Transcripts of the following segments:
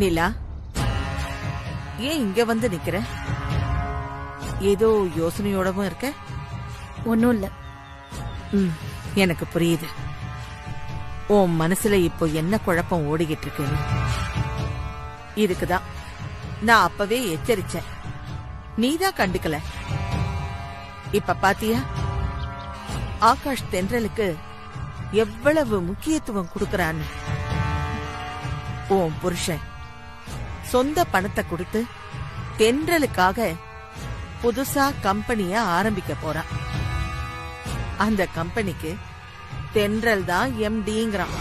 நிலா, ஏன் இங்க வந்து நிக்கிற? ஏதோ யோசனையோடவும் இருக்க? ஒன்னும் இல்ல. எனக்கு புரியுது. உன் மனசுல இப்போ என்ன குழப்பம் ஓடிக்கிட்டு இருக்குன்னு. இதுக்குதான் நான் அப்பவே எச்சரிச்சேன். நீதான் கண்டுக்கல. இப்ப பாத்தியா, ஆகாஷ் தென்றலுக்கு எவ்வளவு முக்கியத்துவம் கொடுக்கறான்னு. உன் புருஷன் சொந்த பணத்தை கொடுத்து தென்றலுக்காக புதுசா கம்பெனிய ஆரம்பிக்க போறான். அந்த கம்பெனிக்கு தென்றல் தான் MDங்கிறான்.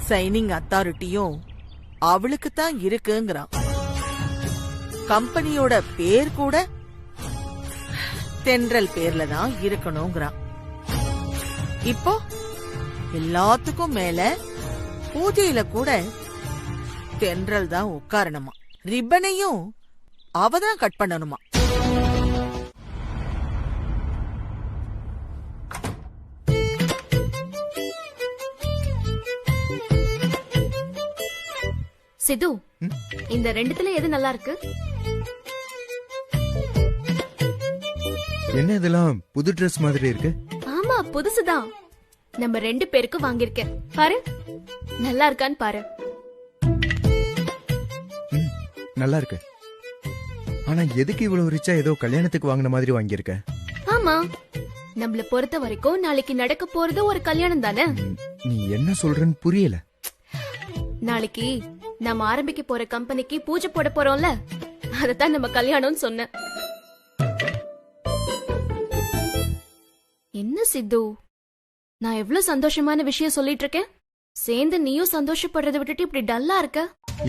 சைனிங் அத்தாரிட்டியும் அவளுக்கு தான் இருக்குங்கிறான். கம்பெனியோட பேர் கூட தென்றல் பேர்ல தான் இருக்கணுங்கிறான். இப்போ எல்லாத்துக்கும் மேல பூஜையில கூட தென்றல் தான் உட்காரணுமா, ரிப்பனையும் அவதான் கட் பண்ணணுமா. சிது, இந்த ரெண்டுத்துல எது நல்லா இருக்கு? என்ன இதெல்லாம் புது ட்ரெஸ் மாதிரி இருக்கு? ஆமா, புதுசுதான். நம்ம 2 பேருக்கும் வாங்கிருக்கேன். பாரு, நல்லா இருக்கான்னு பாரு. நல்லா இருக்கு. ஆனா எதுக்கு இவ்வளவு ரிச்சா ஏதோ கல்யாணத்துக்கு வாங்கின மாதிரி வாங்கியிருக்க? ஆமா, நம்மள பொறுத்த வரைக்கும் நாளைக்கு நடக்க போறது ஒரு கல்யாணம் தானே. நீ என்ன சொல்றன்னு புரியல. நாளைக்கு நம்ம ஆரம்பிக்க போற கம்பெனிக்கு பூஜை போட போறோம்ல, அதத்தான் நம்ம கல்யாணம்னு சொன்னேன். என்ன சித்து, நான் எவ்வளவு சந்தோஷமான விஷயம் சொல்லிட்டு இருக்கேன். சேர்ந்து நீயும் சந்தோஷப்படுறத விட்டுட்டு இப்படி டல்லா இருக்க.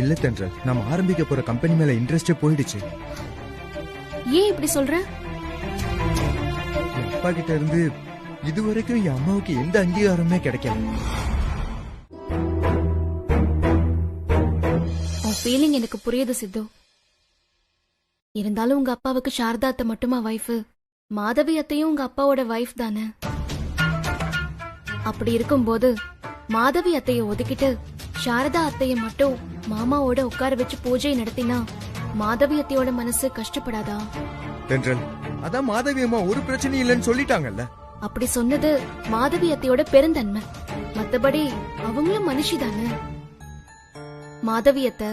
இல்ல தென்றல், நாம ஆரம்பிக்க போற கம்பெனி மேல இன்ட்ரெஸ்டே போயிடுச்சு. ஏன் இப்படி சொல்ற? என் அப்பா கிட்ட இருந்து இதுவரைக்கும் என் அம்மாவுக்கு எந்த அங்கீகாரமே கிடைக்கல. உன் ஃபீலிங் எனக்கு புரியுது சித்து. இருந்தாலும் உங்க அப்பாவுக்கு சாரதா அத்தை மட்டுமா வைஃப்? மாதவி அத்தையும் உங்க அப்பாவோட வைஃப் தானே. அப்படி இருக்கும்போது மாதவி அத்தைய ஒதுக்கிட்டு சாரதா அத்தைய மட்டும் மாமாவோட உட்கார வச்சு பூஜை நடத்தினா மாதவி அத்தையோட மனசு கஷ்டப்படாதா? தென்றல், அதான் மாதவி அம்மா ஒரு பிரச்சனையும் இல்லைன்னு சொல்லிட்டாங்கல்ல. அப்படி சொன்னது மாதவி அத்தையோட பெருந்தன்மை. மத்தபடி அவங்களும் மனுஷி தானே. மாதவி அத்தை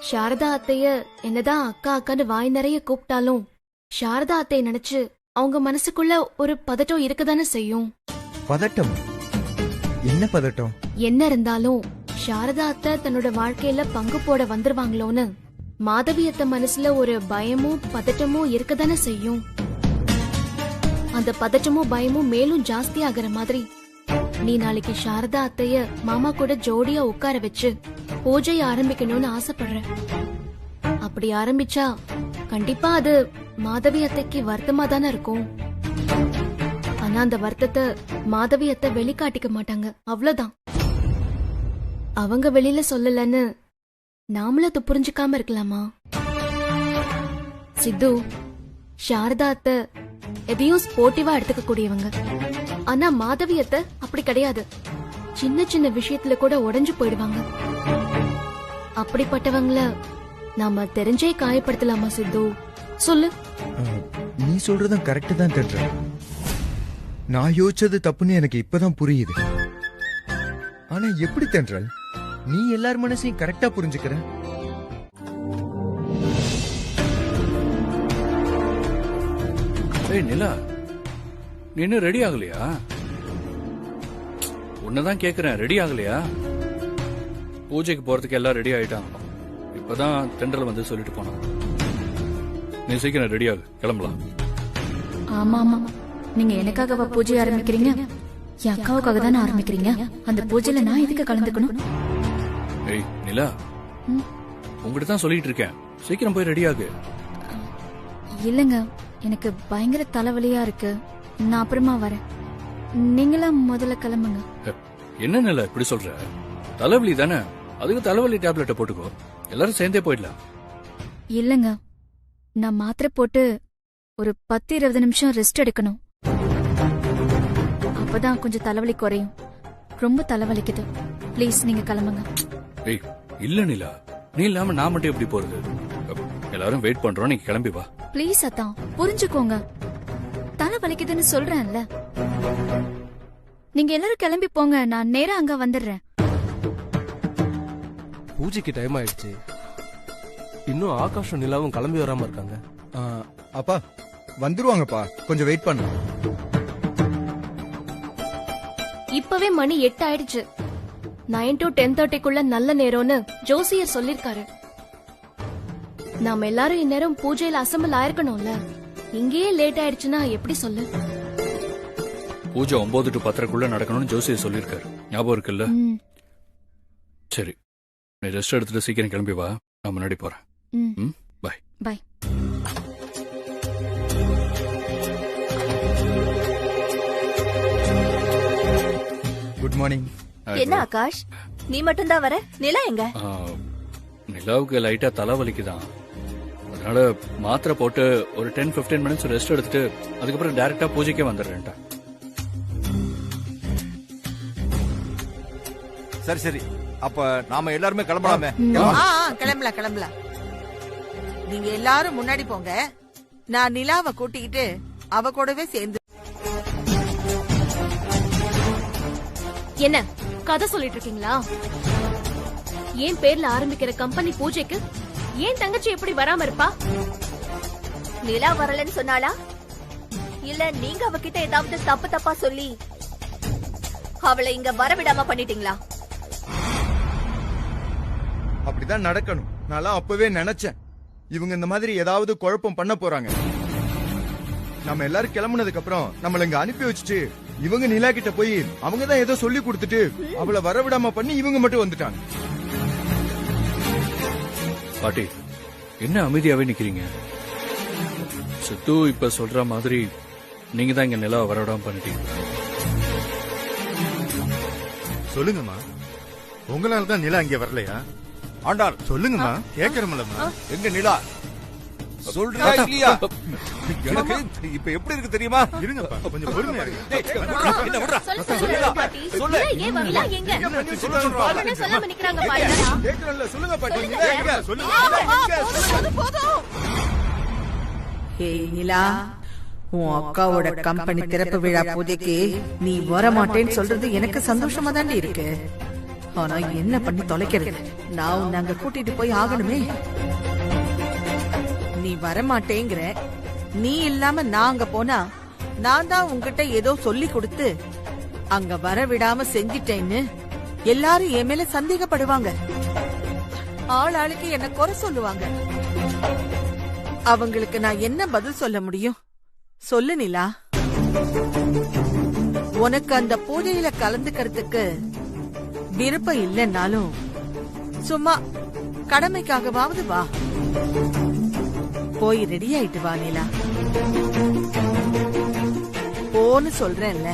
சாரதா அத்தைய என்னதான் அக்கா அக்கான்னு வாய் நிறைய கூப்பிட்டாலும் சாரதா அத்தைய நினைச்சு அவங்க மனசுக்குள்ள ஒரு பதட்டம் இருக்கதானே செய்யும். பதட்டம்? என்ன பதட்டம்? என்ன இருந்தாலும் சாரதா அத்தை தன்னோட வாழ்க்கையில பங்கு போட வந்துருவாங்களோன்னு மாதவி அத்தை மனசுல ஒரு பயமும் பதட்டமும் இருக்கதானே செய்யும். அந்த பதட்டமும் பயமும் மேலும் ஜாஸ்தி ஆகிற மாதிரி நீ நாளைக்கு சாரதா அத்தைய மாமா கூட ஜோடியா உட்கார வச்சு பூஜை ஆரம்பிக்கணும்னு ஆசைப்படுற. அப்படி ஆரம்பிச்சா கண்டிப்பா அது மாதவி அத்தைக்கு வருத்தமா தானே இருக்கும். ஆனா அந்த வருத்தத்தை மாதவி அத்தை வெளிக்காட்டிக்க மாட்டாங்க, அவ்வளவுதான். அவங்க வெளியில சொல்லலன்னு நாமளும் அதை புரிஞ்சுக்காம இருக்கலாமா? சித்து, சாரதா அத்தை எதையும் ஸ்போர்ட்டிவா எடுத்துக்க கூடியவங்க. ஆனா மாதவி அத்தை அப்படி கிடையாது. சின்ன சின்ன விஷயத்துல கூட உடைஞ்சு போயிடுவாங்க. அப்படிப்பட்டவங்கள நாம தெரிஞ்சே காயப்படுத்தலாமா சித்து? சொல்லு. நீ சொல்றதும் கரெக்ட் தான் தென்றல். நான் யோசிச்சது தப்புன்னு எனக்கு இப்பதான் புரியுது. ஆனா எப்படி தென்றல் நீ எல்லார் மனசையும் கரெக்டா புரிஞ்சுக்கிற? ஏய் நிலா, நீ இன்னும் ரெடி ஆகலையா? உன்னதான் கேக்குறேன், ரெடி ஆகலையா? பூஜைக்கு போறதுக்கு எல்லாம் ரெடி ஆயிட்டாங்க. இப்பதான் தென்றல் வந்து சொல்லிட்டு போனான். நீ சீக்கிரம் ரெடி ஆகு, கிளம்பலாம். ஆமா ஆமா, நீங்க எனக்காக பூஜை ஆரம்பிக்கிறீங்க? என் அக்காவுக்காக தானே ஆரம்பிக்கிறீங்க. அந்த பூஜையில நான் எதுக்கு கலந்துக்கணும்? ஏய் நிலா, உங்ககிட்ட தான் சொல்லிட்டு இருக்கேன், சீக்கிரம் போய் ரெடி ஆகு. இல்லங்க, எனக்கு பயங்கர தலைவலியா இருக்கு. நான் அப்புறமா வரேன். நீங்களாம் முதல்ல கிளம்புங்க. என்ன நிலா இப்படி சொல்ற? தலைவலி தானே, அதுக்கு தலைவலி டேப்லெட்டை போட்டுக்கோ, எல்லாரும் சேர்ந்தே போயிடலாம். இல்லங்க, நான் மாத்திரை போட்டு ஒரு 10-20 நிமிஷம் ரெஸ்ட் எடுக்கணும். அப்பதான் கொஞ்சம் தலைவலி குறையும். ரொம்ப தலைவலிக்குது. ப்ளீஸ் நீங்க கிளம்புங்க. ஏய் இல்ல நிலா, நீ இல்லாம நான் மட்டும் எப்படி போறது? எல்லாரும் வெயிட் பண்றோம், நீ கிளம்பி வா. ப்ளீஸ் அத்தா, புரிஞ்சுக்கோங்க. தலை வலிக்குதுன்னு சொல்றேன்ல. நீங்க எல்லாரும் கிளம்பி போங்க, நான் நேரா அங்க வந்துடுறேன். பூஜைக்கு டைம் ஆயிடுச்சு. இன்னும் ஆகாஷும் நிலாவும் கிளம்பி வராம இருக்காங்க. அப்பா வந்துருவாங்கப்பா, கொஞ்சம் வெயிட் பண்ணு. இப்பவே மணி 8 ஆயிடுச்சு. 9 to 10:30க்குள்ள நல்ல நேரம்னு ஜோசியர் சொல்லிருக்காரு. நாம எல்லாரும் இந்நேரம் பூஜையில அசம்பிள் ஆயிருக்கணும்ல. இங்கேயே லேட் ஆயிடுச்சுன்னா எப்படி சொல்லு? பூஜை 9 to 10 நடக்கணும்னு ஜோசியர் சொல்லிருக்காரு, ஞாபகம் இருக்குல்ல? சரி, நீ ரெஸ்ட் எடுத்துட்டு சீக்கிரம் கிளம்பி வா, நான் முன்னாடி போறேன். Bye bye. Good morning. என்ன ஆகாஷ், நீ மட்டும் தான் வர? நிலா எங்க? நிலாவுக்கு லைட்டா தலை வலிக்குதான், அதனால மாத்திரை போட்டு ஒரு 10-15 மினிட்ஸ் ரெஸ்ட் எடுத்துட்டு அதுக்கப்புறம் டைரக்டா பூஜைக்கே வந்துடுறேன்டா. சரி சரி, அப்ப நாம எல்லாருமே கிளம்பலாமே. கிளம்பலாம் கிளம்பலாம். நீங்க எல்லாரும் முன்னாடி போங்க, நான் நிலாவை கூட்டிக்கிட்டு அவ கூடவே சேர்ந்து. என்ன கதை சொல்லிட்டு இருக்கீங்களா? ஏன் பேர்ல ஆரம்பிக்கிற கம்பெனி பூஜைக்கு ஏன் தங்கச்சி எப்படி வராம இருப்பா? நிலா வரலன்னு சொன்னாளா? இல்ல நீங்க அவகிட்ட ஏதாவது தப்பு தப்பா சொல்லி அவளை இங்க வரவிடாம பண்ணிட்டீங்களா? அப்படிதான் நடக்கணும். நான் அப்பவே நினைச்சேன் இவங்க இந்த மாதிரி ஏதாவது குழப்பம் பண்ண போறாங்க. நம்ம எல்லாரும் கிளம்புனதுக்கு அப்புறம் நம்மள இங்க அனுப்பி வச்சுட்டு இவங்க நிலா கிட்ட போய் அவங்க தான் ஏதோ சொல்லி கொடுத்துட்டு அவளை வரவிடாம பண்ணி இவங்க மட்டும் வந்துட்டாங்க. பாட்டி, என்ன அமைதியாவே நிக்கிறீங்க? சித்து இப்ப சொல்ற மாதிரி நீங்க தான் இங்க நிலாவை வரவிடாம பண்ணிட்டீங்க. சொல்லுங்கம்மா, உங்களால தான் நிலா இங்க வரலையா? ஆண்டாள் சொல்லுங்கம்மா, கேக்குறோம்லம்மா. எங்க நிலா சொல்றியா இல்லையா? எனக்கு இப்ப எப்படி இருக்கு தெரியுமா? இருங்கப்பா, கொஞ்சம் பொறுமையா இருங்க. என்ன விடுறா? சொல்லு. ஏன் வரல? எங்க அவனே சொல்லாம நிக்கறாங்க பாருடா. கேக்குறல்ல, சொல்லுங்க பாட்டி. நிலா எங்க? சொல்லுங்க. ஏய் நிலா, உன் அக்காவோட கம்பெனி திறப்பு விழா பூஜைக்கு நீ வர மாட்டேன்னு சொல்றது எனக்கு சந்தோஷமா தாண்டி இருக்கு. ஆனா என்ன பண்ணி தொலைக்கிறது? நான் உன்னை அங்க கூட்டிட்டு போய் ஆகணுமே. நீ வரமாட்டேங்கிற, நீ இல்லாம நான் அங்க போனா நான் தான் உன்கிட்ட ஏதோ சொல்லி கொடுத்து அங்க வர விடாம செஞ்சிட்டேன்னு எல்லாரும் என் மேல சந்தேகப்படுவாங்க. ஆள் ஆளுக்கு என்ன குறை சொல்லுவாங்க. அவங்களுக்கு நான் என்ன பதில் சொல்ல முடியும்? சொல்லு நிலா. உனக்கு அந்த பூஜையில கலந்துக்கிறதுக்கு விருப்பம் இல்லைன்னாலும் சும்மா கடமைக்காகவாவது வா. போய் ரெடி ஆயிட்டு வா நிலா. போன்னு சொல்றேன்ல.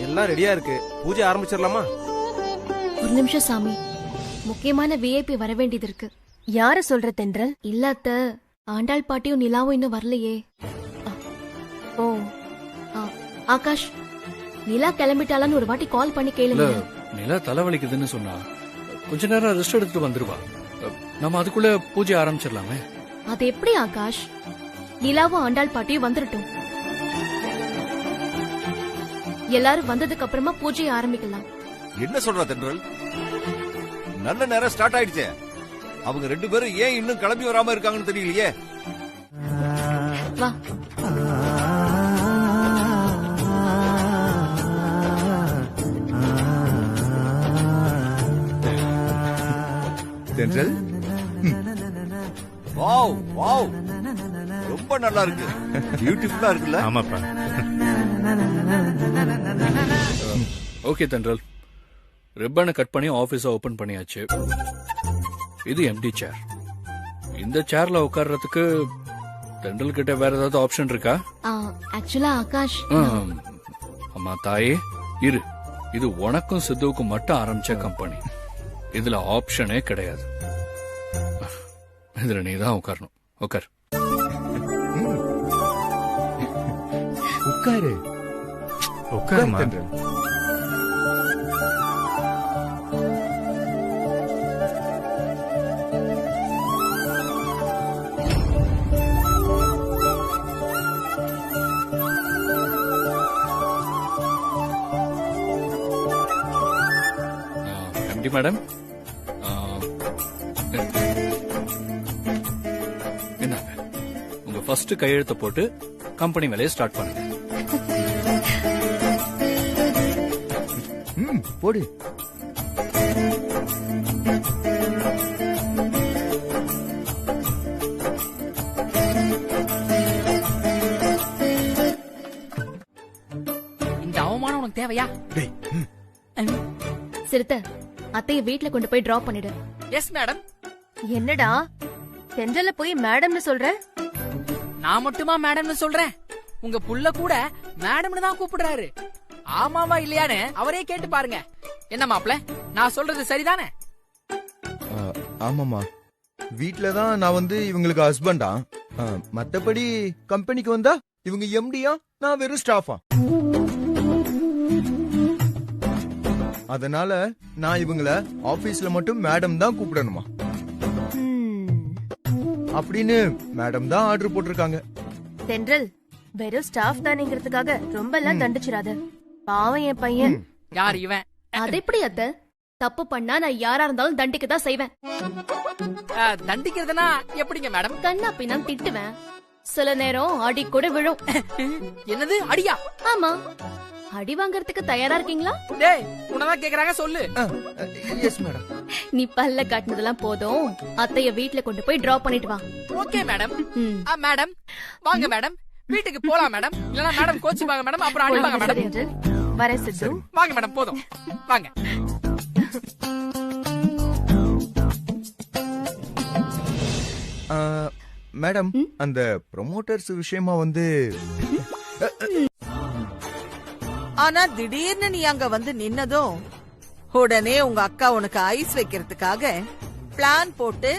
எல்லாம் ரெடியா இருக்கு, பூஜை ஆரம்பிச்சிடலாமா? ஒரு நிமிஷம் சாமி, முக்கியமான விஐபி வர வேண்டியது இருக்கு. யார சொல்ற தென்றல்? இல்லாத ஆண்டாள் பாட்டியும் நிலாவும் இன்னும் வரலையே. ஓ ஆகாஷ், நிலா கிளம்பிட்டாலான்னு ஒரு வாட்டி கால் பண்ணி கேளுங்க. நிலா தலைவலிக்குதுன்னு சொன்னா கொஞ்ச நேரம் ரெஸ்ட் எடுத்துட்டு வந்துருவா. நம்ம அதுக்குள்ள பூஜை ஆரம்பிச்சிடலாமே. அது எப்படி ஆகாஷ்? நிலாவும் ஆண்டாள் பாட்டியும் வந்துடட்டும். எல்லாரும் வந்ததுக்கு அப்புறமா பூஜையை ஆரம்பிக்கலாம். என்ன சொல்ற தென்றல்? நல்ல நேரம் ஸ்டார்ட் ஆயிடுச்சே. அவங்க ரெண்டு பேரும் ஏன் இன்னும் கிளம்பி வராம இருக்காங்கன்னு தெரியலையே. வா. தென்றல், வாவ் வாவ், ரொம்ப நல்லா இருக்கு, பியூட்டிஃபுல்லா இருக்குல்ல? ஆமாப்பா. ஓகே தென்றல், ரிப்பனை கட் பண்ணி ஆபீஸ ஓபன் பண்ணியாச்சு. இது எம்டி சேர். இந்த சேர்ல உட்கார்றதுக்கு தென்றல் கிட்ட வேற ஏதாவது ஆப்ஷன் இருக்கா? ஆக்சுவலா ஆகாஷ், அம்மா தாயே இரு, இது உனக்கும் சித்துவுக்கும் மட்டும் ஆரம்பிச்ச கம்பெனி. இதுல ஆப்ஷனே கிடையாது. இதுல நீதான் உட்காரணும். உட்கார். உட்காரு உட்காருமா. தென்றல். எம்டி மேடம், என்னங்க உங்க ஃபர்ஸ்ட் கையெழுத்த போட்டு கம்பெனி வேலையை ஸ்டார்ட் பண்ணுங்க. போடு. இந்த அவமானம் உனக்கு தேவையா? சிறுத்த அத்தைய வீட்ல கொண்டு போய் டிராப் பண்ணிடு. Yes madam. என்னடா தென்றல போய் மேடம்னு சொல்ற? நான் மட்டுமா மேடம்னு சொல்றேன்? உங்க புள்ள கூட மேடம்னு தான் கூப்பிடுறாரு. ஆமாவா இல்லையான்னு அவரே கேட்டு பாருங்க. என்ன மாப்ள, நான் சொல்றது சரிதானே? ஆமாமா, வீட்லதான் நான் வந்து இவங்களுக்கு ஹஸ்பண்டா. மத்தபடி கம்பெனிக்கு வந்தா இவங்க எம்டியா, நான் வெறும் ஸ்டாஃபா. அதனால நான் இவங்கள ஆபீஸ்ல மட்டும் மேடம் தான் கூப்பிடணுமா அப்படின்னு மேடம் தான் ஆர்டர் போட்டிருக்காங்க. தென்றல், வெறும் ஸ்டாஃப் தானேங்கிறதுக்காக ரொம்ப எல்லாம் தண்டிச்சிராத. பாவம் என் பையன். யார் இவன்? அது எப்படி அத்தை? தப்பு பண்ணா நான் யாரா இருந்தாலும் தண்டிக்க தான் செய்வேன். தண்டிக்கிறதுனா எப்படிங்க மேடம்? கண்ணா பின்னா திட்டுவேன். சில நேரம் அடி கூட விழும். என்னது அடியா? ஆமா, அடி வாங்கறதுக்கு தயாரா இருக்கீங்களா? டேய், உனதான் கேக்குறாங்க, சொல்லு. Yes madam. நீ பல்ல காட்டுனதெல்லாம் போதும், அத்தைய வீட்ல கொண்டு போய் டிராப் பண்ணிட்டு வா. Okay madam. மேடம் வாங்க மேடம், வீட்டுக்கு போலாம் மேடம். இல்லனா மேடம் கோச்சுவாங்க மேடம், அப்புறம் அடிப்பாங்க மேடம். வர சித்து. வாங்க மேடம், போதும் வாங்க. மேடம், அந்த ப்ரொமோட்டர்ஸ் விஷயமா வந்து ஆனா திடீர்னு நீ அங்க வந்து நின்னதும் உடனே உங்க அக்கா உனக்கு ஐஸ் வைக்கிறதுக்காக பிளான் போட்டு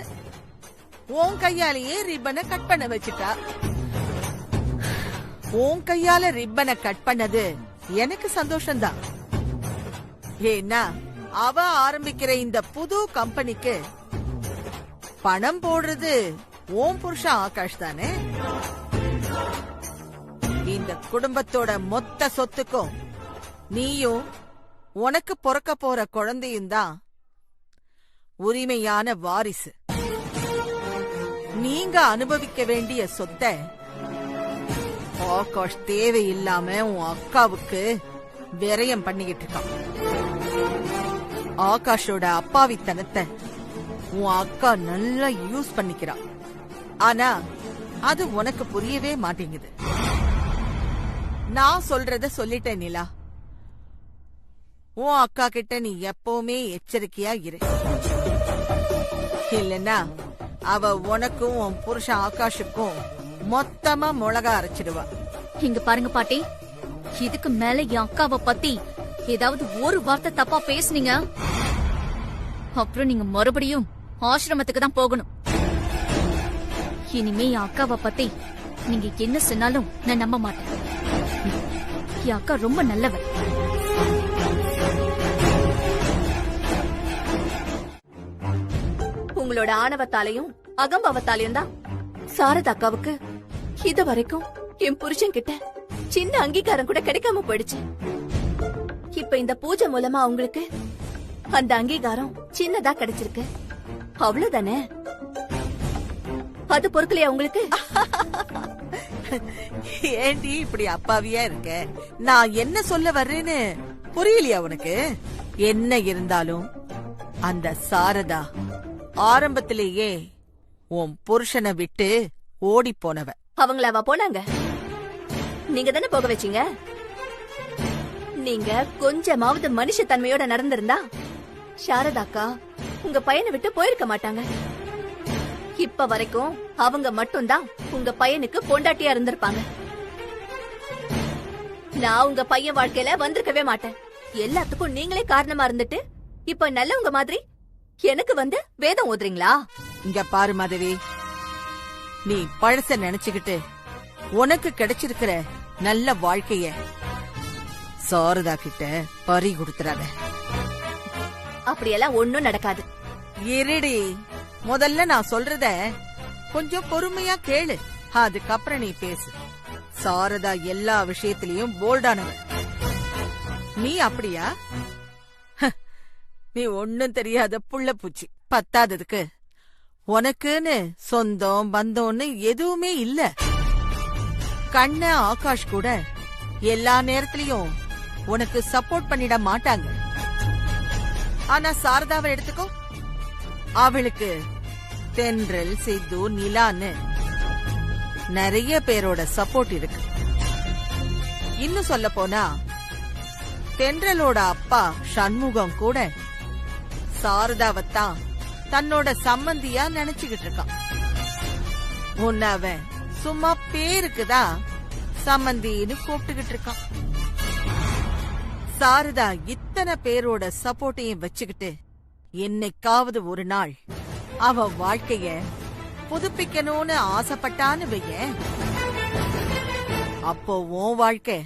உன் கையாலேயே ரிப்பனை கட் பண்ண வச்சுட்டா. உன் கையால ரிப்பனை கட் பண்ணது எனக்கு சந்தோஷம்தான். ஏன்னா அவ ஆரம்பிக்கிற இந்த புது கம்பெனிக்கு பணம் போடுறது உன் புருஷன் ஆகாஷ் தானே. இந்த குடும்பத்தோட மொத்த சொத்துக்கும் நீயும் உனக்கு பிறக்க போற குழந்தையும் தான் உரிமையான வாரிசு. நீங்க அனுபவிக்க வேண்டிய சொத்தை ஆகாஷ் தேவையில்லாம உன் அக்காவுக்கு விரயம் பண்ணிக்கிட்டு இருக்கான். ஆகாஷோட அப்பாவித்தனத்தை உன் அக்கா நல்லா யூஸ் பண்ணிக்கிறான். ஆனா அது உனக்கு புரியவே மாட்டேங்குது. நான் சொல்றத சொல்லிட்டேன் நிலா. உன் அக்கா கிட்ட நீ எப்பவுமே எச்சரிக்கையா இரு. இல்லன்னா அவ உனக்கும் உன் புருஷன் ஆகாஷுக்கும் மொத்தமா மிளகா அரைச்சிடுவா. இங்க பாருங்க பாட்டி, இதுக்கு மேல என் அக்காவை பத்தி ஏதாவது ஒரு வார்த்தை தப்பா பேசுனீங்க, அப்புறம் நீங்க மறுபடியும் ஆசிரமத்துக்கு தான் போகணும். இனிமே என் அக்காவை பத்தி நீங்க என்ன சொன்னாலும் நான் நம்ப மாட்டேன். என் அக்கா ரொம்ப நல்லவ. உங்களோட ஆணவத்தாலையும் அகம்பவத்தாலையும் தான் சாரதா அக்காவுக்கு இது வரைக்கும் என் புருஷன் கிட்ட சின்ன அங்கீகாரம் கூட கிடைக்காம போயிடுச்சு. இப்ப இந்த பூஜை மூலமா அவங்களுக்கு அந்த அங்கீகாரம் சின்னதா கிடைச்சிருக்கு. அவ்வளவுதானே? அது பொறுக்கலையா உங்களுக்கு? ஏண்டி இப்படி அப்பாவியா இருக்க? நான் என்ன சொல்ல வர்றேன்னு புரியலையா உனக்கு? என்ன இருந்தாலும் அந்த சாரதா ஆரம்பத்திலேயே உன் புருஷனை விட்டு ஓடி போனவ. அவங்கள அவ போனாங்க, நீங்க தானே போக வச்சீங்க. நீங்க கொஞ்சமாவது மனுஷ தன்மையோட நடந்திருந்தா சாரதாக்கா உங்க பையனை விட்டு போயிருக்க மாட்டாங்க. இப்ப வரைக்கும் அவங்க மட்டும்தான் உங்க பையனுக்கு பொண்டாட்டியா இருந்திருப்பாங்க. நான் உங்க பையன் வாழ்க்கையில வந்திருக்கவே மாட்டேன். எல்லாத்துக்கும் நீங்களே காரணமா இருந்துட்டு இப்ப நல்லவங்க மாதிரி எனக்கு வந்து வேதம் ஓதுறீங்களா? இங்க பாரு மாதவி, நீ பழச நினைச்சுக்கிட்டு உனக்கு கிடைச்சிருக்கிற நல்ல வாழ்க்கைய சாரதா கிட்ட பறி கொடுத்துறாத. அப்படியெல்லாம் ஒண்ணும் நடக்காது. இருடி, முதல்ல நான் சொல்றத கொஞ்சம் பொறுமையா கேளு, அதுக்கப்புறம் நீ பேசு. சாரதா எல்லா விஷயத்திலயும் போல்டானவ. நீ அப்படியா? நீ ஒண்ணும் தெரியாத புள்ள பூச்சி. பத்தாததுக்கு உனக்குன்னு சொந்தம் பந்தம்னு எதுவுமே இல்ல. கண்ண ஆகாஷ் கூட எல்லா நேரத்திலயும் உனக்கு சப்போர்ட் பண்ணிட மாட்டாங்க. ஆனா சாரதாவை எடுத்துக்கோ, அவளுக்கு தென்றல், சித்து, நிலான்னு நிறைய பேரோட சப்போர்ட் இருக்கு. இன்னும் சொல்ல போனா தென்றலோட அப்பா சண்முகம் கூட சாரதாவத்தான் தன்னோட சம்மந்தியா நினைச்சுக்கிட்டு இருக்கான். உன்ன அவன் சும்மா பேருக்குதான் சம்மந்தின்னு கூப்பிட்டுக்கிட்டு இருக்கான். சாரதா இத்தனை பேரோட சப்போர்ட்டையும் வச்சுக்கிட்டு என்னைக்காவது ஒரு நாள் அவ வாழ்க்கைய புதுப்பிக்கணும்னு ஆசைப்பட்டான்னு வைய, அப்போ உன் வாழ்க்கை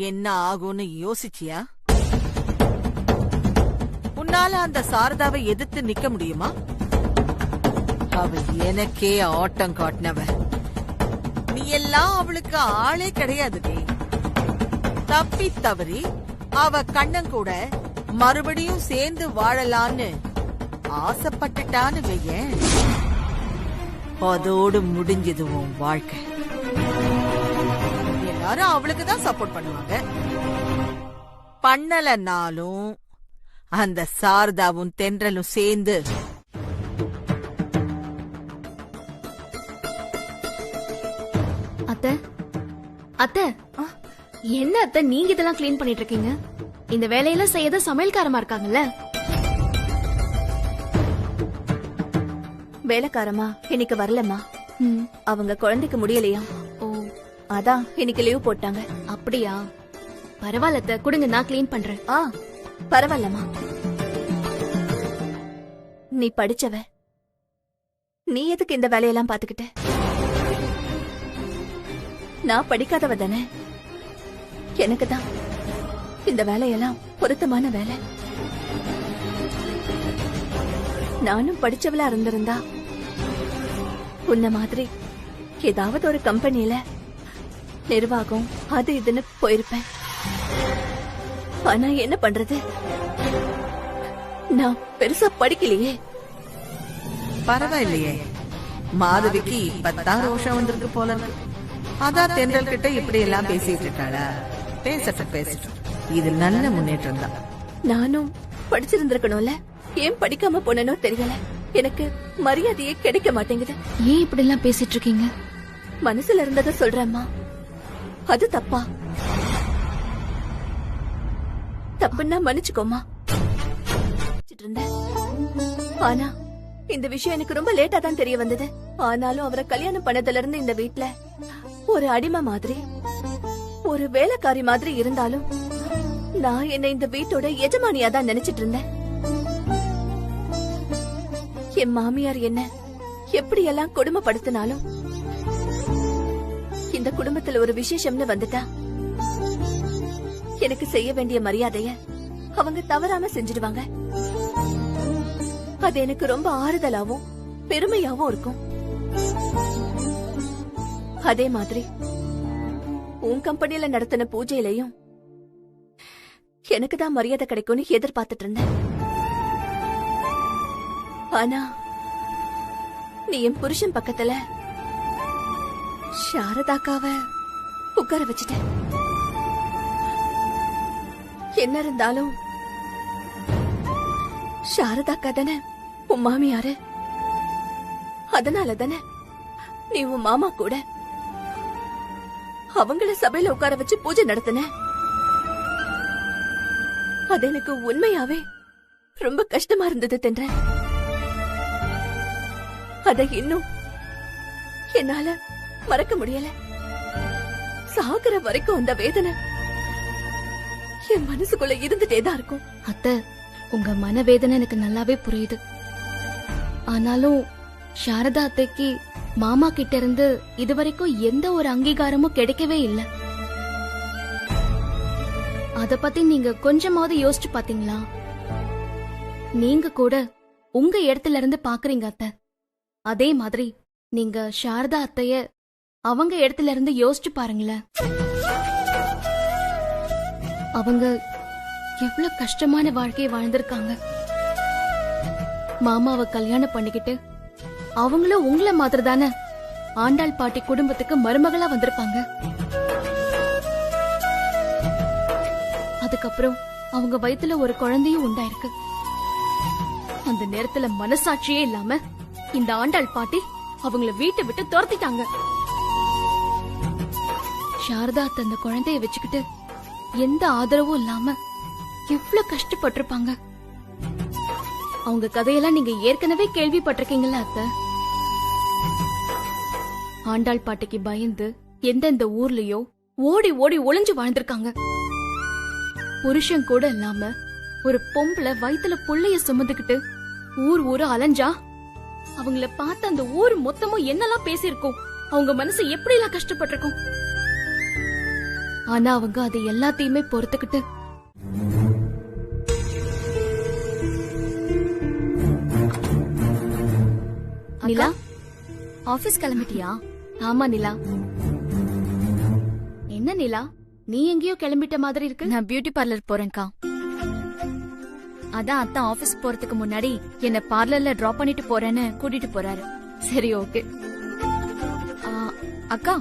என்ன ஆகும்னு யோசிச்சியா? உன்னால அந்த சாரதாவை எதிர்த்து நிக்க முடியுமா? அவ எனக்கே ஆட்டம் காட்டினவ. நீ எல்லாம் அவளுக்கு ஆளே கிடையாது. தப்பி தவறி அவ கண்ணன் கூட மறுபடியும் சேர்ந்து வாழலான்னு ஆசைப்பட்டுட்டான்னு வைய, அதோடு முடிஞ்சது உன் வாழ்க்கை. எல்லாரும் அவளுக்குதான் சப்போர்ட் பண்ணுவாங்க. பண்ணலனாலும் அந்த சாரதாவும் தென்றலும் சேர்ந்து அத்தை அத்தை, என்ன அத்தை நீங்க இதெல்லாம் கிளீன் பண்ணிட்டு இருக்கீங்க? இந்த வேலையெல்லாம் செய்யத சமையல்காரமா இருக்காங்கல்ல. வேலைக்காரமா இன்னைக்கு வரலம்மா. அவங்க குழந்தைக்கு முடியலையா? ஓ, அதான் இன்னைக்கு லீவ் போட்டாங்க. அப்படியா? பரவாயில்ல அத்தை, கொடுங்க, நான் கிளீன் பண்றேன். பரவாயில்லம்மா. நீ படிச்சவ, நீ எதுக்கு இந்த வேலையெல்லாம் பாத்துக்கிட்ட? நான் படிக்காதவ தானே. எனக்கு தான் இந்த வேலையெல்லாம் பொருத்தமான வேலை. நானும் படிச்சவளா இருந்திருந்தா உன்ன மாதிரி ஏதாவது ஒரு கம்பெனில நிர்வாகம் அது இதுன்னு போயிருப்பேன். ஆனா என்ன பண்றது, நான் பெருசா படிக்கலையே. பரவாயில்லையே, மாதவிக்கு இப்பதான் ரோஷம் வந்திருக்கு போல இருக்கு. அதான் தென்றல் கிட்ட இப்படி எல்லாம் பேசிட்டு இருக்காளா? பேசட்டும், இது நல்ல முன்னேற்றம் தான். நானும் படிச்சிருந்திருக்கணும்ல, ஏன் படிக்காம போனேனோ தெரியல. எனக்கு மரியாதையே கிடைக்க மாட்டேங்குது. ஏன் இப்படி எல்லாம் பேசிட்டு இருக்கீங்க? மனசுல இருந்தத சொல்றேம்மா. அது தப்பா? தப்புன்னா மன்னிச்சுக்கோமா. ஆனா இந்த விஷயம் எனக்கு ரொம்ப லேட்டா தான் தெரிய வந்தது. ஆனாலும் அவரை கல்யாணம் பண்ணதுல இருந்து இந்த வீட்ல ஒரு அடிமை மாதிரி, ஒரு வேலைக்காரி மாதிரி இருந்தாலும் நான் என்ன இந்த வீட்டோட எஜமானியா தான் நினைச்சிட்டு இருந்தேன். என் மாமியார் என்ன எப்படி எல்லாம் கொடுமைப்படுத்தினாலும் இந்த குடும்பத்துல ஒரு விசேஷம்னு வந்துட்டா எனக்கு செய்ய வேண்டிய மரியாதைய அவங்க தவறாம செஞ்சிடுவாங்க. அது எனக்கு ரொம்ப ஆறுதலாவும் பெருமையாவும் இருக்கும். அதே மாதிரி உன் கம்பெனியில நடத்தின பூஜையிலையும் எனக்கு தான் மரியாதை கிடைக்கும்னு எதிர்பார்த்துட்டு இருந்தேன். ஆனா நீ என் புருஷன் பக்கத்துல சாரதாக்காவ உட்கார வச்சுட்ட. என்ன இருந்தாலும் சாரதாக்கா தானே உன் மாமியாரு. அதனால தானே நீ உன் மாமா கூட அவங்கள சபையில உட்கார வச்சு பூஜை நடத்தின. அது எனக்கு உண்மையாவே ரொம்ப கஷ்டமா இருந்தது தென்ற. அத இன்னும் என்னால மறக்க முடியல. சாகுற வரைக்கும் அந்த வேதனை என் மனசுக்குள்ள இருந்துட்டேதான் இருக்கும். அத்தை, உங்க மனவேதனை எனக்கு நல்லாவே புரியுது. ஆனாலும் சாரதா அத்தைக்கு மாமா கிட்ட இருந்து இதுவரைக்கும் எந்த ஒரு அங்கீகாரமும் கிடைக்கவே இல்லை. அத பத்தி நீங்க கொஞ்சமாவது யோசிச்சு பாத்தீங்களா? நீங்க கூட உங்க இடத்துல இருந்து பாக்குறீங்க அத்தை. அதே மாதிரி நீங்க சாரதா அத்தைய அவங்க இடத்துல இருந்து யோசிச்சு பாருங்களேன். அவங்க எவ்வளவு கஷ்டமான வாழ்க்கையை வாழ்ந்திருக்காங்க. மாமாவை கல்யாணம் பண்ணிக்கிட்டு அவங்களும் உங்களை மாதிரி தானே ஆண்டாள் பாட்டி குடும்பத்துக்கு மருமகளா வந்திருப்பாங்க. அதுக்கப்புறம் அவங்க வயித்துல ஒரு குழந்தையும் உண்டாயிருக்கு. அந்த நேரத்துல மனசாட்சியே இல்லாம இந்த ஆண்டாள் பாட்டி அவங்கள வீட்டை விட்டு துரத்திட்டாங்க. சாரதா அந்த குழந்தைய வச்சுக்கிட்டு எந்த ஆதரவும் இல்லாம எவ்வளவு கஷ்டப்பட்டிருப்பாங்க. அவங்க கதையெல்லாம் நீங்க ஏற்கனவே கேள்விப்பட்டிருக்கீங்களா அத்தை? ஆண்டாள் பாட்டிக்கு பயந்து எந்தெந்த ஊர்லயோ ஓடி ஓடி ஒளிஞ்சு வாழ்ந்திருக்காங்க. புருஷன் கூட இல்லாம ஒரு பொம்பளை வயித்துல புள்ளைய சுமந்துக்கிட்டு ஊர் ஊரு அலைஞ்சா அவங்கள பார்த்து அந்த ஊர் மொத்தமும் என்னெல்லாம் பேசியிருக்கோம், அவங்க மனசு எப்படி எல்லாம் கஷ்டப்பட்டிருக்கும். ஆனா அவங்க அதை எல்லாத்தையுமே பொறுத்துக்கிட்டு நிலா, ஆபீஸ் கிளம்பிட்டியா? ஆமா நிலா. என்ன நிலா, நீ எங்கேயோ கிளம்பிட்ட மாதிரி இருக்கு? நான் பியூட்டி பார்லர் போறேன்க்கா. அதான் அத்தா ஆபீஸ் போறதுக்கு முன்னாடி என்ன பார்லர்ல டிராப் பண்ணிட்டு போறேன்னு கூட்டிட்டு போறாரு. சரி, ஓகே. அக்கா,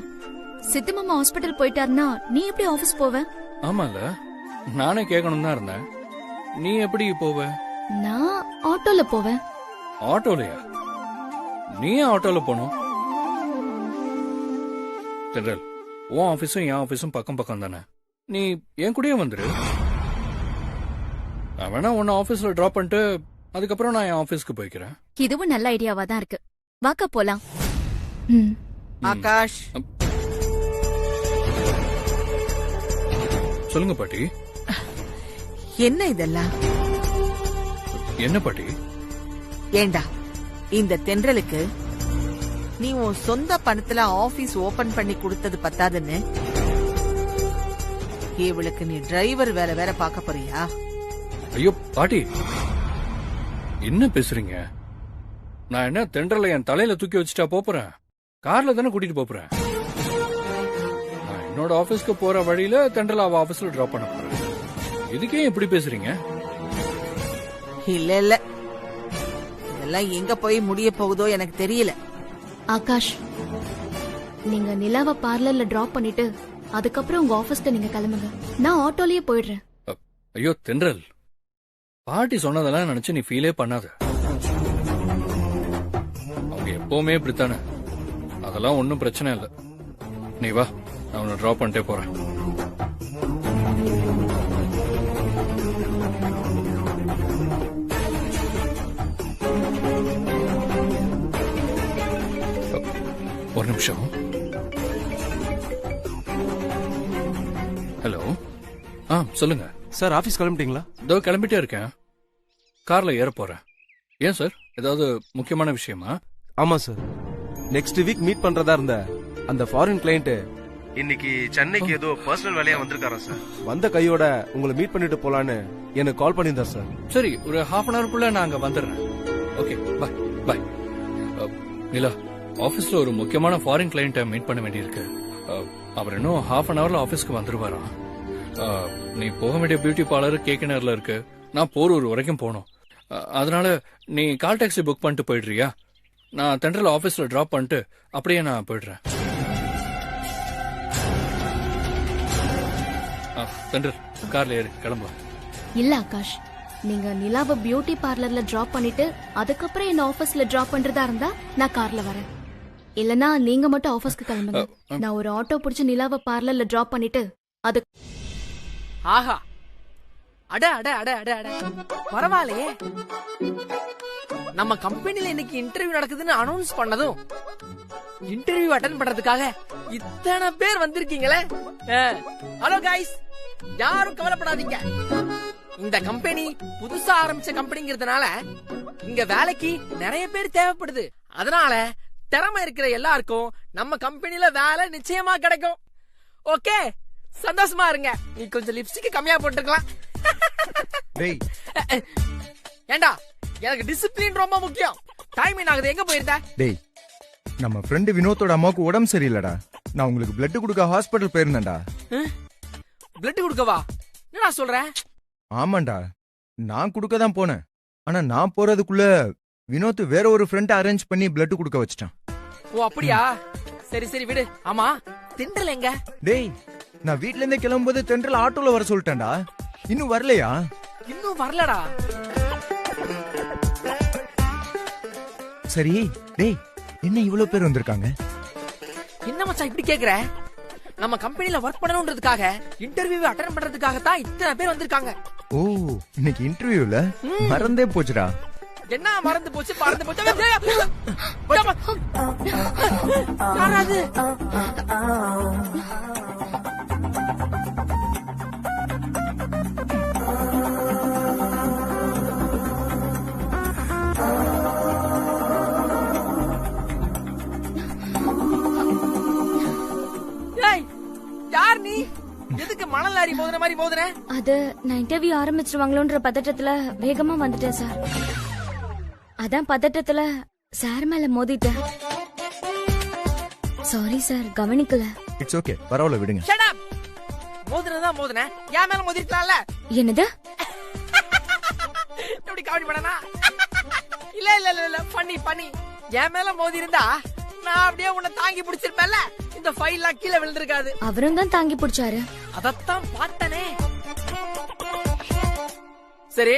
சித்து மாமா ஹாஸ்பிட்டல் போயிட்டாருன்னா நீ எப்படி ஆபீஸ் போவ? ஆமால, நானே கேட்கணும் தான் இருந்தேன். நீ எப்படி போவ? நான் ஆட்டோல போவேன். ஆட்டோலயா? நீ ஏன் ஆட்டோல போனும்? ஜெனரல், உன் ஆபீஸும் என் ஆபீஸும் பக்கம் பக்கம் தானே. நீ என் கூடயே வந்துரு. நான் வேணா உன்னை ஆபீஸ்ல டிராப் பண்ணிட்டு அதுக்கப்புறம் நான் என் ஆபீஸ்க்கு போய்க்கிறேன். இதுவும் நல்ல ஐடியாவா தான் இருக்கு. வாக்கா போலாம். ஆகாஷ், சொல்லுங்க பாட்டி. என்ன இதெல்லாம்? என்ன பாட்டி? ஏண்டா, இந்த தென்றலுக்கு நீ உன் சொந்த பணத்துல ஆபீஸ் ஓபன் பண்ணி கொடுத்தது பத்தாதுன்னு இவளுக்கு நீ டிரைவர் வேலை வேற பார்க்க போறியா? ஐயோ பாட்டி, என்ன பேசுறீங்க? நான் என்ன தென்றல என் தலையில தூக்கி வச்சுட்டா போறேன்? கார்ல தானே கூட்டிட்டு போறேன். நான் என்னோட ஆபீஸ்க்கு போற வழியில தென்றல அவ ஆபீஸ்ல டிராப் பண்ண போறேன். இதுக்கே இப்படி பேசுறீங்க? இல்ல இல்ல, இதெல்லாம் எங்க போய் முடிய போகுதோ எனக்கு தெரியல. ஆகாஷ், நீங்க நிலாவை பார்லர்ல டிராப் பண்ணிட்டு அதுக்கப்புறம் உங்க ஆபீஸ்க்கு நீங்க கிளம்புங்க. நான் ஆட்டோலயே போயிடுறேன். ஐயோ தென்றல், பாட்டி சொன்னதெல்லாம் நினைச்சு நீ ஃபீலே பண்ணாத. அவங்க எப்பவுமே இப்படித்தானே. அதெல்லாம் ஒன்னும் பிரச்சனை இல்லை. நீ வா, நான் உன்னை டிராப் பண்ணிட்டே போறேன். ஒரு நிமிஷம். ஹலோ. சொல்லுங்க சார். ஆபீஸ் கிளம்பிட்டீங்களா? இதோ கிளம்பிட்டே இருக்கேன். கார்ல ஏற போறேன். ஏன் சார், ஏதாவது முக்கியமான விஷயமா? ஆமா சார். நெக்ஸ்ட் வீக் மீட் பண்றதா இருந்த அந்த ஃபாரின் கிளையண்ட் இன்னைக்கு சென்னைக்கு ஏதோ பர்சனல் வேலையா வந்திருக்காரா சார். வந்த கையோட உங்களை மீட் பண்ணிட்டு போலான்னு எனக்கு கால் பண்ணியிருந்தார் சார். சரி, ஒரு ஹாஃப் அன் அவருக்குள்ள நான் அங்க வந்துடுறேன். ஓகே, பாய் பாய். நிலா, ஆபீஸ்ல ஒரு முக்கியமான ஃபாரின் கிளையண்ட்டை மீட் பண்ண வேண்டியிருக்கு. அவர் இன்னும் ஹாஃப் அன் அவர்ல ஆபீஸ்க்கு வந்துருவாராம். நீ போக வேண்டிய பியூட்டி பார்லர் கேக்கனர்ல இருக்கு. நான் போரூர் வரைக்கும் போகணும். அதனால நீ கால் டாக்ஸி புக் பண்ணிட்டு போயிடுறியா? நான் தென்றல் ஆபீஸ்ல டிராப் பண்ணிட்டு அப்படியே நான் போயிடுறேன். தென்றல், கார்ல ஏறி கிளம்பலாம். இல்ல ஆகாஷ், நீங்க நிலாவை பியூட்டி பார்லர்ல டிராப் பண்ணிட்டு அதுக்கப்புறம் என்ன ஆபீஸ்ல டிராப் பண்றதா இருந்தா நான் கார்ல வரேன். இல்லனா நீங்க மட்டும் ஆபீஸ்க்கு கிளம்புங்க. நான் ஒரு ஆட்டோ பிடிச்சு நிலாவை பார்லர்ல டிராப் பண்ணிட்டு அது. ஆஹா, அட அட அட அட அட, பரவாயில்லையே. நம்ம கம்பெனில இன்னைக்கு இன்டர்வியூ நடக்குதுன்னு அனௌன்ஸ் பண்ணதும் இன்டர்வியூ அட்டெண்ட் பண்றதுக்காக இத்தனை பேர் வந்திருக்கீங்களே. ஹலோ கைஸ், யாரும் கவலைப்படாதீங்க. இந்த கம்பெனி புதுசா ஆரம்பிச்ச கம்பெனிங்கிறதுனால இங்க வேலைக்கு நிறைய பேர் தேவைப்படுது. அதனால திறமை இருக்கிற எல்லாருக்கும் நம்ம கம்பெனில வேலை நிச்சயமா கிடைக்கும். ஓகே, சந்தோஷமா இருங்க. நீ கொஞ்சம் லிப்ஸ்டிக் கம்மியா போட்டுக்கலாம். டேய் ஏண்டா, எனக்கு டிசிப்ளின் ரொம்ப முக்கியம். டைமிங் ஆகுது, எங்க போயிருந்த? டேய், நம்ம ஃப்ரெண்டு வினோத்தோட அம்மாவுக்கு உடம்பு சரியில்லடா. நான் உங்களுக்கு பிளட் கொடுக்க ஹாஸ்பிடல் போயிருந்தேன்டா. பிளட் கொடுக்கவா? என்னடா சொல்ற? ஆமாண்டா, நான் கொடுக்க தான் போனேன். ஆனா நான் போறதுக்குள்ள வினோத் வேற ஒரு ஃப்ரெண்ட் அரேஞ்ச் பண்ணி பிளட் கொடுக்க வச்சிட்டான். ஓ அப்படியா? சரி சரி விடு. ஆமா, திண்டல் எங்க? டேய், நான் வீட்ல இருந்தே கிளம்பும்போது தென்றல் ஆட்டோல வர சொல்லிட்டேன்டா. இன்னும் வரலையா? இன்னும் வரலடா. சரி டேய், என்ன இவ்வளவு பேர் வந்திருக்காங்க? என்ன மச்சான் இப்படி கேக்குற? நம்ம கம்பெனில ஒர்க் பண்ணணும்ன்றதுக்காக இன்டர்வியூ அட்டெண்ட் பண்றதுக்காக தான் இத்தனை பேர் வந்திருக்காங்க. ஓ, இன்னைக்கு இன்டர்வியூல மறந்தே போச்சுடா. என்ன மறந்து போச்சு? மறந்து போச்சு. யாராவது? யார் நீ? எதுக்கு மணல் லாரி மோதுற மாதிரி மோதுற? அது நான் இன்டர்வியூ ஆரம்பிச்சிருவாங்களோன்ற பதட்டத்துல வேகமா வந்துட்டேன் சார். அதான் பதட்டத்துல சார் மேல மோதிட்டேன். சாரி சார், கவனிக்கல. இட்ஸ் ஓகே, பரவாயில்ல விடுங்க. Shut up. மோதுனதா மோதுன, என் மேல மோதிட்டலாம்ல. என்னது? எப்படி கவனி பண்ணனா? இல்ல இல்ல இல்ல, பண்ணி பண்ணி என் மேல மோதி இருந்தா நான் அப்படியே உன்னை தாங்கி பிடிச்சிருப்பேன்ல. இந்த ஃபைல் கீழே விழுந்திருக்காது. அவரும் தான் தாங்கி பிடிச்சாரு. அதத்தான் பார்த்தனே. சரி,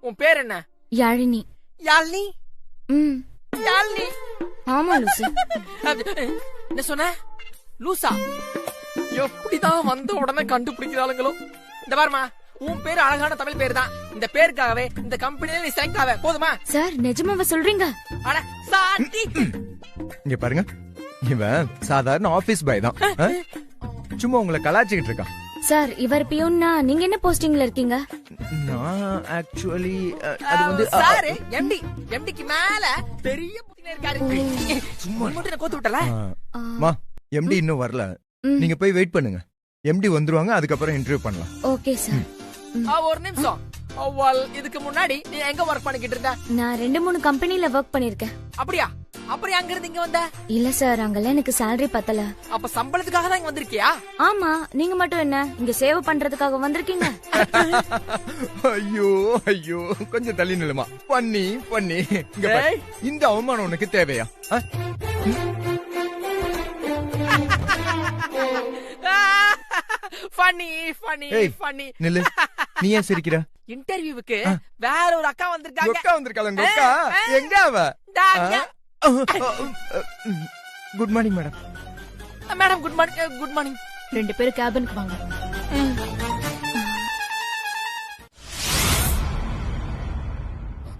உன் பேர் என்ன? யாழினி. யாழினி? யாழினி? ஆமா லூசு. என்ன சொன்ன? லூசா? எப்படிதான் வந்த உடனே கண்டுபிடிக்கிறாளுங்களோ. இந்த பாருமா, உன் பேரு அழகான தமிழ் பேர் தான். இந்த பேருக்காகவே இந்த கம்பெனில நீ செலக்ட் ஆவே. போதுமா? சார் நிஜமாவா சொல்றீங்க? அட சாத்தி. இங்க பாருங்க, இவன் சாதாரண ஆபீஸ் பாய் தான். சும்மா உங்களை கலாச்சிக்கிட்டு இருக்கான். சார், இவர் பியூன்னா நீங்க என்ன போஸ்டிங்ல இருக்கீங்க? நான் ஆக்சுவலி அது வந்து சார் எம்டி. எம்டிக்கு மேல பெரிய புத்தினே இருக்காரு. சும்மா மட்டும் கோத்து விட்டல. மா, எம்டி இன்னும் வரல. நீங்க போய் வெயிட் பண்ணுங்க. எம்டி வந்துருவாங்க, அதுக்கப்புறம் இன்டர்வியூ பண்ணலாம். Okay sir. ஒரு நிமிஷம். இதுக்கு முன்னாடி நீ எங்க ஒர்க் பண்ணிக்கிட்டு இருந்த? நான் 2-3 கம்பெனில ஒர்க் பண்ணிருக்கேன். அப்படியா? அப்புறம் அங்க இருந்து இங்க வந்த? இல்ல சார், அங்கெல்லாம் எனக்கு salary பத்தல. அப்ப சம்பளத்துக்காக தான் இங்க வந்திருக்கியா? ஆமா, நீங்க மட்டும் என்ன இங்க சேவ் பண்றதுக்காக வந்திருக்கீங்க? ஐயோ ஐயோ, கொஞ்சம் தள்ளி நிலுமா. பண்ணி பண்ணி இங்க பாரு. இந்த அவமானம் உனக்கு தேவையா? Funny funny funny. நில்லு, நீ ஏன் சிரிக்கிற? இன்டர்வியூக்கு வேற ஒரு அக்கா வந்திருக்காங்க. அக்கா வந்திருக்காங்க. உங்க அக்கா எங்க? அவ good morning madam. Madam good morning. Good morning. 2 பேரும் கேபினுக்கு வாங்க.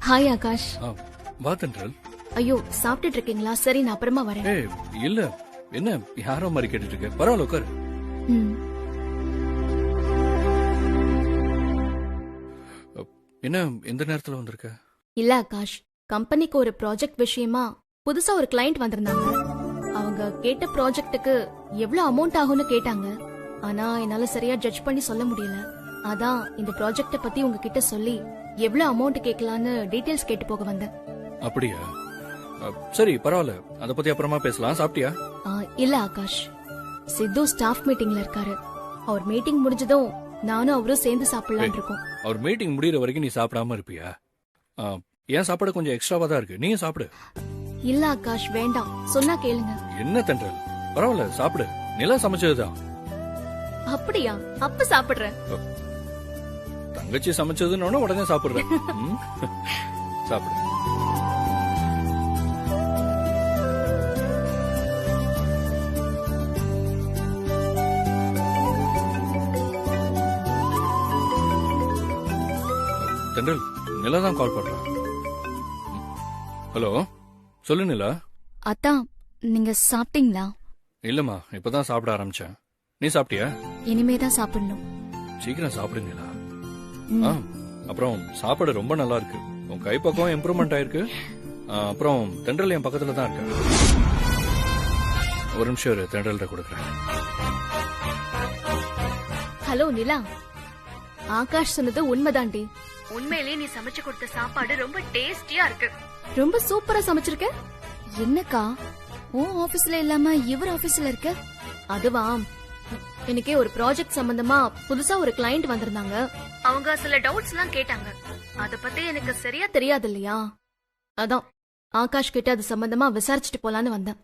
ஹாய் ஆகாஷ். வா தென்றல். ஐயோ, சாப்பிட்டுட்டு இருக்கீங்களா? சரி, நான் அப்புறமா வரேன். ஏய் இல்ல, என்ன யாரோ மாதிரி கேட்டுட்டு இருக்க? பரவாயில்ல, உட்காரு. என்ன எந்த நேரத்துல வந்திருக்க? இல்ல ஆகாஷ், கம்பெனிக்கு ஒரு ப்ராஜெக்ட் விஷயமா புதுசா ஒரு கிளையண்ட் வந்திருந்தாங்க. அவங்க கேட்ட ப்ராஜெக்ட்டுக்கு எவ்வளவு அமௌண்ட் ஆகும்னு கேட்டாங்க. ஆனா என்னால சரியா ஜட்ஜ் பண்ணி சொல்ல முடியல. அதான் இந்த ப்ராஜெக்ட பத்தி உங்ககிட்ட சொல்லி எவ்வளவு அமௌண்ட் கேட்கலான்னு டீடைல்ஸ் கேட்டு போக வந்தேன். அப்படியா? சரி பரவாயில்ல, அத பத்தி அப்புறமா பேசலாம். சாப்பிட்டியா? இல்ல ஆகாஷ், சித்து ஸ்டாஃப் மீட்டிங்ல இருக்காரு. அவர் மீட்டிங் முடிஞ்சதும் நானும் அவரும் சேர்ந்து சாப்பிடலாம் இருக்கோம். அவர் மீட்டிங் முடியற வரைக்கும் நீ சாப்பிடாம இருப்பியா? ஏன் சாப்பாடு கொஞ்சம் எக்ஸ்ட்ராவா தான் இருக்கு, நீங்க சாப்பிடு. இல்ல ஆகாஷ், வேண்டாம், சொன்னா கேளுங்க. என்ன தென்றல், பரவாயில்ல சாப்பிடு. நிலா சமைச்சதுதான். அப்படியா? அப்ப சாப்பிடுறேன். தங்கச்சி சமைச்சதுன்னு உடனே சாப்பிடுறேன். சாப்பிடு. தென்றல், நிலா தான் கால் பண்றேன். ஹலோ, சொல்லு நிலா. அத்தா, நீங்க சாப்பிட்டீங்களா? இல்லம்மா, இப்பதான் சாப்பிட ஆரம்பிச்சேன். நீ சாப்பிட்டியா? இனிமேதான் சாப்பிடணும். சீக்கிரம் சாப்பிடு நிலா. அப்புறம் சாப்பாடு ரொம்ப நல்லா இருக்கு. உன் கைப்பக்கம் இம்ப்ரூவ்மெண்ட் ஆயிருக்கு. அப்புறம் தென்றல் என் பக்கத்துல தான் இருக்கு. ஒரு நிமிஷம் இரு, தென்றல்கிட்ட கொடுக்குறேன். ஹலோ நிலா, ஆகாஷ் சொன்னது உண்மைதாண்டி. உண்மையிலேயே நீ சமைச்சு கொடுத்த சாப்பாடு ரொம்ப டேஸ்டியா இருக்கு. ரொம்ப சூப்பரா சமைச்சிருக்க. என்னக்கா, உன் ஆபீஸ்ல இல்லாம இவர் ஆபீஸ்ல இருக்க? அதுவா, எனக்கே ஒரு ப்ராஜெக்ட் சம்பந்தமா புதுசா ஒரு கிளையண்ட் வந்திருந்தாங்க. அவங்க சில டவுட்ஸ் எல்லாம் கேட்டாங்க. அத பத்தி எனக்கு சரியா தெரியாது இல்லையா, அதான் ஆகாஷ் கிட்ட அது சம்பந்தமா விசாரிச்சுட்டு போலான்னு வந்தேன்.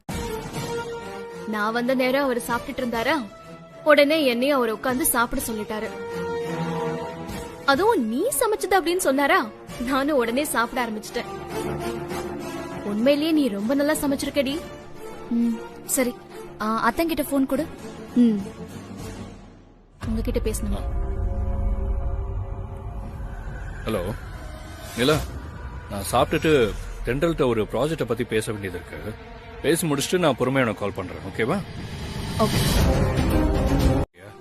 நான் வந்த நேரம் அவர் சாப்பிட்டுட்டு இருந்தாரா, உடனே என்னையும் அவர் உட்கார்ந்து சாப்பிட சொல்லிட்டாரு. அதுவும் நீ சமைச்சது அப்படின்னு சொன்னாரா, நானும் உடனே சாப்பிட ஆரம்பிச்சிட்டேன். உண்மையிலேயே நீ ரொம்ப நல்லா சமைச்சிருக்கடி. சரி, அத்தங்கிட்ட போன் கொடு. உங்ககிட்ட பேசணுமா? ஹலோ நிலா, நான் சாப்பிட்டுட்டு தென்றல்கிட்ட ஒரு ப்ராஜெக்ட பத்தி பேச வேண்டியது இருக்கு. பேசி முடிச்சுட்டு நான் பொறுமையா கால் பண்றேன். ஓகேவா?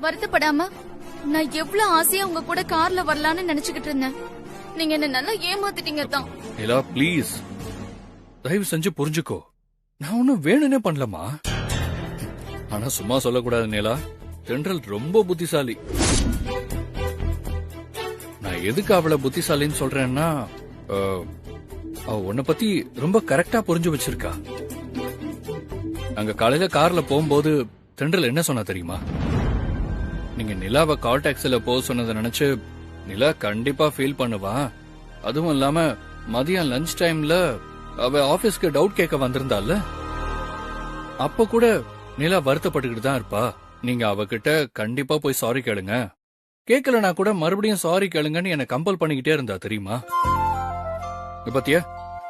வருத்தப்படாம, நான் எவ்வளவு ஆசையா உங்க கூட கார்ல வரலான்னு நினைச்சுக்கிட்டு இருந்தேன். நீங்க என்ன நல்லா ஏமாத்திட்டீங்க தான். நிலா ப்ளீஸ், தயவு செஞ்சு புரிஞ்சுக்கோ. நான் ஒன்னும் வேணும்னே பண்ணலமா. ஆனா சும்மா சொல்லக்கூடாது நிலா, தென்றல் ரொம்ப புத்திசாலி. நான் எதுக்கு அவளை புத்திசாலின்னு சொல்றேன்னா, அவ உன்னை பத்தி ரொம்ப கரெக்டா புரிஞ்சு வச்சிருக்கா. அங்க காலையில கார்ல போகும்போது தென்றல் என்ன சொன்னா தெரியுமா? நீங்க நிலாவை கால் டாக்ஸில போக சொன்னதை நினைச்சு நிலா கண்டிப்பா ஃபீல் பண்ணுவா. அதுவும் இல்லாம மதியம் லஞ்ச் டைம்ல அவ ஆபீஸ்க்கு டவுட் கேட்க வந்திருந்தால, அப்ப கூட நிலா வருத்தப்பட்டுக்கிட்டு தான் இருப்பா. நீங்க அவகிட்ட கண்டிப்பா போய் சாரி கேளுங்க, கேட்கலனா கூட மறுபடியும் சாரி கேளுங்கன்னு என்ன கம்பல் பண்ணிக்கிட்டே இருந்தா தெரியுமா? பாத்தியா,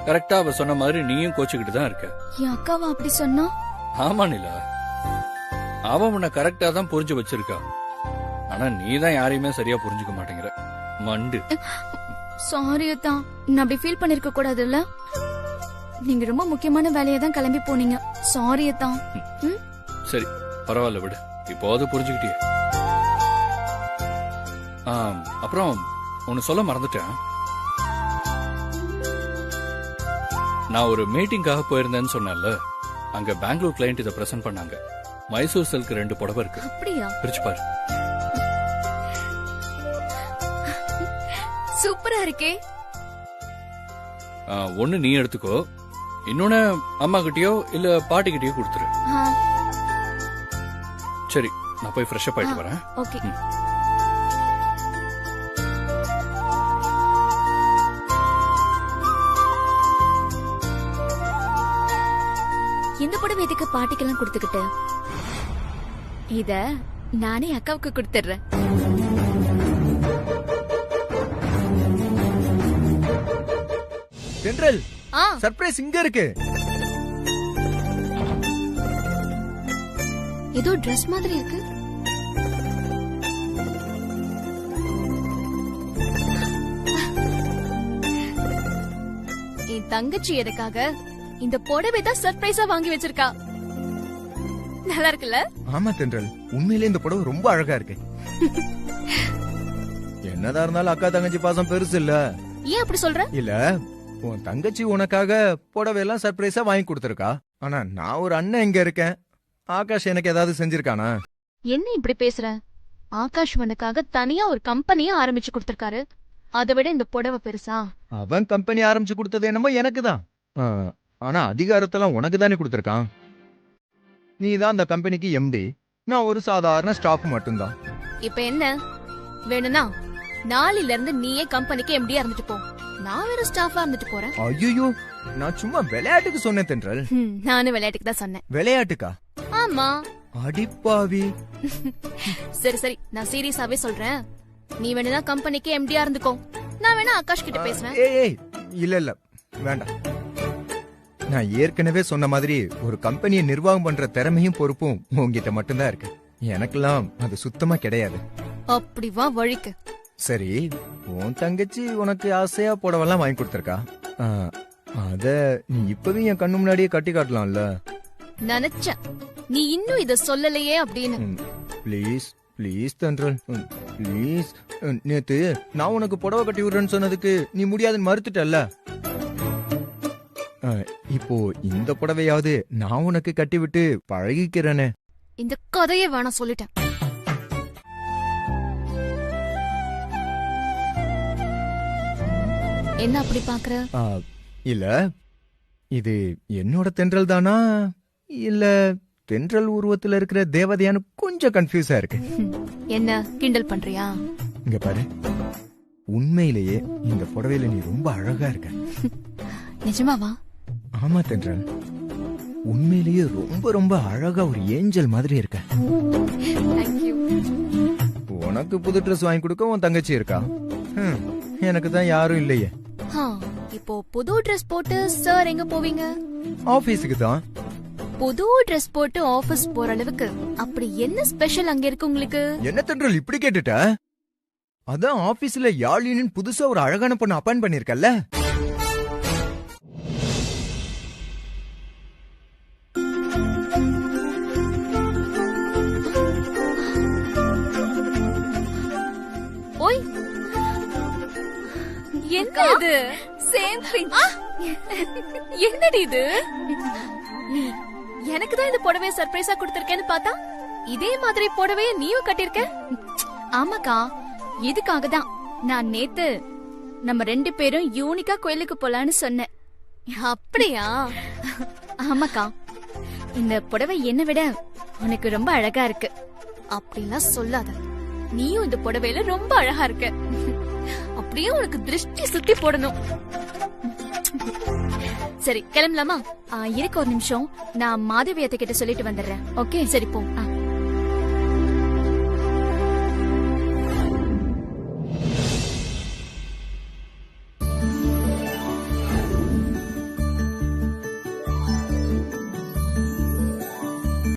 கரெக்டா அவ சொன்ன மாதிரி நீயும் கோச்சுக்கிட்டு தான் இருக்க. என் அக்காவா அப்படி சொன்னா? ஆமா நிலா, அவ உன்னை கரெக்டா தான் புரிஞ்சு வச்சிருக்கா. ஆனா நீ தான் யாரையுமே சரியா புரிஞ்சுக்க மாட்டேங்கிற மண்டு. சாரி அத்தா, நான் அப்படி ஃபீல் பண்ணிருக்க கூடாதுல்ல. நீங்க ரொம்ப முக்கியமான வேலையை தான் கிளம்பி போனீங்க. சாரி அத்தா. சரி பரவாயில்ல விடு, இப்போது புரிஞ்சுக்கிட்டியே. அப்புறம் ஒன்னு சொல்ல மறந்துட்டேன். நான் ஒரு மீட்டிங்காக போயிருந்தேன்னு சொன்னேன்ல, அங்க பெங்களூர் கிளையண்ட் இதை பிரசன்ட் பண்ணாங்க. மைசூர் சில்க் 2 புடவை இருக்கு. அப்படியா? பிரிச்சு பாரு. சூப்பரா இருக்கே. ஒன்னு நீ எடுத்துக்கோ, இன்னொன்னு அம்மா கிட்டயோ இல்ல பாட்டி கிட்டயோ கொடுத்துரு. சரி, நான் போய் ஃப்ரெஷ் அப் ஆயிட்டு வரேன். ஓகே. இந்த புடவை எதுக்கு பாட்டிக்கெல்லாம் கொடுத்துக்கிட்டு? இத நானே அக்காவுக்கு கொடுத்துடுறேன். தென்றல், சர்ப்ரைஸ் இங்க இருக்கு. ஏதோ ட்ரெஸ் மாதிரி இருக்கு. என் தங்கச்சி எனக்காக இந்த புடவை தான் சர்ப்ரைஸா வாங்கி வச்சிருக்கா. நல்லா இருக்குல்ல? ஆமா தென்றல், உண்மையிலே இந்த புடவை ரொம்ப அழகா இருக்கு. என்னதான் இருந்தாலும் அக்கா தங்கச்சி பாசம் பெருசு இல்ல. ஏன் அப்படி சொல்ற? இல்ல, உன் தங்கச்சி உனக்காக புடவை எல்லாம் சர்ப்ரைஸா வாங்கி கொடுத்திருக்கா. ஆனா நான் ஒரு அண்ணன் இங்க இருக்கேன். ஆகாஷ் எனக்கு ஏதாவது செஞ்சிருக்கானா? என்ன இப்படி பேசுற? ஆகாஷ் உனக்காக தனியா ஒரு கம்பெனியை ஆரம்பிச்சு கொடுத்திருக்காரு. அதை விட இந்த புடவை பெருசா? அவன் கம்பெனி ஆரம்பிச்சு கொடுத்தது என்னமோ எனக்குதான். ஆனா அதிகாரத்தெல்லாம் உனக்கு தானே கொடுத்திருக்கான். நீ தான் அந்த கம்பெனிக்கு எம்டி, நான் ஒரு சாதாரண ஸ்டாஃப் மட்டும்தான். இப்ப என்ன வேணும்னா நாளையில இருந்து நீயே கம்பெனிக்கு எம்டியா இருந்துட்டு போ. நான் வேற ஸ்டாஃபா இருந்துட்டு போறேன். ஐயோ, நான் சும்மா விளையாட்டுக்கு சொன்னேன் தென்றல். நானும் விளையாட்டுக்கு தான் சொன்னேன். விளையாட்டுக்கா? ஆமா. அடிப்பாவி. சரி சரி, நான் சீரியஸாவே சொல்றேன். நீ வேணும்னா கம்பெனிக்கு எம்டியா இருந்துக்கோ. நான் வேணா ஆகாஷ் கிட்ட பேசுவேன். ஏய் இல்ல இல்ல வேண்டாம். நான் ஏற்கனவே சொன்ன மாதிரி ஒரு கம்பெனியை நிர்வாகம் பண்ற திறமையும் பொறுப்பும் உங்ககிட்ட மட்டும்தான் இருக்கு. எனக்கெல்லாம் அது சுத்தமா கிடையாது. அப்படி வா வழிக்கு. சரி, உன் தங்கச்சி உனக்கு ஆசையா புடவெல்லாம் வாங்கி கொடுத்திருக்கா. அத நீ இப்பவே என் கண்ணு முன்னாடியே கட்டி காட்டலாம்ல. நினைச்சேன் நீ இன்னும் இத சொல்லலையே அப்படின்னு. ப்ளீஸ் ப்ளீஸ் தென்றல், ப்ளீஸ். நேத்து நான் உனக்கு புடவை கட்டி விடுறேன்னு சொன்னதுக்கு நீ முடியாதுன்னு மறுத்துட்டல்ல. இப்போ இந்த புடவையாவது நான் உனக்கு கட்டி விட்டு பழகிக்கிறேனே. இந்த கதையே வேணாம் சொல்லிட்டேன். என்ன அப்படி பாக்குற? இல்ல, இது என்னோட தென்றல் தானா இல்ல தென்றல் உருவத்துல இருக்கிற தேவதையான்னு கொஞ்சம் கன்ஃபியூஸா இருக்கு. என்ன கிண்டல் பண்றியா? இங்க பாரு, உண்மையிலேயே இந்த புடவையில நீ ரொம்ப அழகா இருக்க. நிஜமாவா? ஆமா தென்றல், உண்மையிலேயே ரொம்ப ரொம்ப அழகா ஒரு ஏஞ்சல் மாதிரி இருக்க. உனக்கு புது ட்ரெஸ் வாங்கி கொடுக்க உன் தங்கச்சி இருக்கா, எனக்கு தான் யாரும் இல்லையே. இப்போ புது ட்ரெஸ் போட்டு சார் எங்க போவீங்க? ஆபீஸுக்கு தான். புது ட்ரெஸ் போட்டு ஆபீஸ் போற அளவுக்கு அப்படி என்ன ஸ்பெஷல் அங்க இருக்கு உங்களுக்கு? என்ன தென்றல் இப்படி கேட்டுட்ட? அதான் ஆபீஸ்ல யாழினின் புதுசா ஒரு அழகான பொண்ணு அப்பாயின் பண்ணிருக்கல்ல. ஓய், என்ன இது? Same pinch. என்னடி இது? எனக்கு தான் இந்த புடவைய சர்ப்ரைஸா கொடுத்திருக்கேன்னு பார்த்தா இதே மாதிரி புடவைய நீயும் கட்டிருக்க. ஆமாக்கா, இதுக்காக தான் நான் நேத்து நம்ம 2 பேரும் யூனிக்கா கோயிலுக்கு போலான்னு சொன்னேன். அப்படியா? ஆமாக்கா, இந்த புடவை என்னை விட உனக்கு ரொம்ப அழகா இருக்கு. அப்படிலாம் சொல்லாத. நீயும் இந்த புடவையில ரொம்ப அழகா இருக்க. அப்படியே உனக்கு திருஷ்டி சுத்தி போடணும். சரி, கிளம்பலாமா? இருக்கு, ஒரு நிமிஷம். நான் மாதவி அத்தை கிட்ட சொல்லிட்டு வந்துடுறேன். ஓகே, சரி போ.